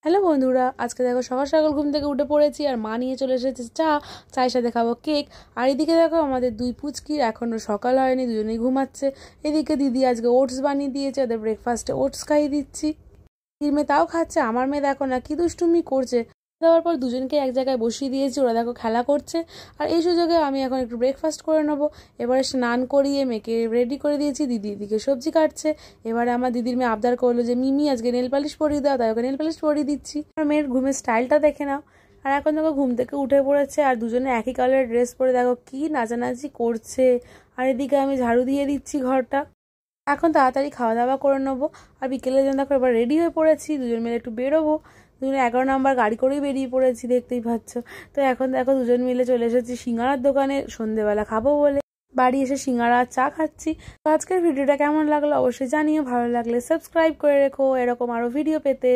Hello বন্ধুরা, আজকে দেখো সকাল সকাল ঘুম থেকে উঠে পড়েছি আর মা নিয়ে চলে এসেছে চায়ের সাথে খাবো কেক। আর এদিকে দেখো আমাদের দুই পুচকির এখনো সকাল হয়নি, দুজনেই ঘুমাচ্ছে। এদিকে দিদি আজকে ওটস বানিয়ে দিয়েছে, ওদের ব্রেকফাস্টে ওটস খাইয়ে দিচ্ছি। দিদির মেয়ে তাও খাচ্ছে, আমার মেয়ে দেখো না কি দুষ্টুমি করছে। দেওয়ার পর দুজনকে এক জায়গায় বসিয়ে দিয়েছি, ওরা দেখো খেলা করছে। আর এই সুযোগে আমি এখন একটু ব্রেকফাস্ট করে নেবো। এবারে স্নান করিয়ে মেয়েকে রেডি করে দিয়েছি, দিদি এদিকে সবজি কাটছে। এবারে আমার দিদির মেয়ে আবদার করলো যে মিমি আজকে নেল পালিশ পরিয়ে দাও, তাই ওকে নেল পালিশ পরিয়ে দিচ্ছি। আমার মেয়ের ঘুমের স্টাইলটা দেখে নাও। আর এখন দেখো ঘুম থেকে উঠে পড়েছে আর দুজনে একই কালারের ড্রেস পরে দেখো কি নাচানাচি করছে। আর এদিকে আমি ঝাড়ু দিয়ে দিচ্ছি ঘরটা। এখন তাড়াতাড়ি খাওয়া দাওয়া করে নেবো। আর বিকেলের জন্য দেখো এবার রেডি হয়ে পড়েছি, দুজন মিলে একটু বেরোবো। দুজনে 11 নম্বর গাড়ি করেই বেরিয়ে পড়েছি, দেখতেই পাচ্ছ। তো এখন দেখো দুজন মিলে চলে এসেছি সিঙ্গারার দোকানে সন্ধেবেলা খাবো বলে। বাড়ি এসে সিঙ্গারা আর চা খাচ্ছি। তো আজকের ভিডিওটা কেমন লাগলো অবশ্যই জানিও, ভালো লাগলে সাবস্ক্রাইব করে রেখো এরকম আরো ভিডিও পেতে।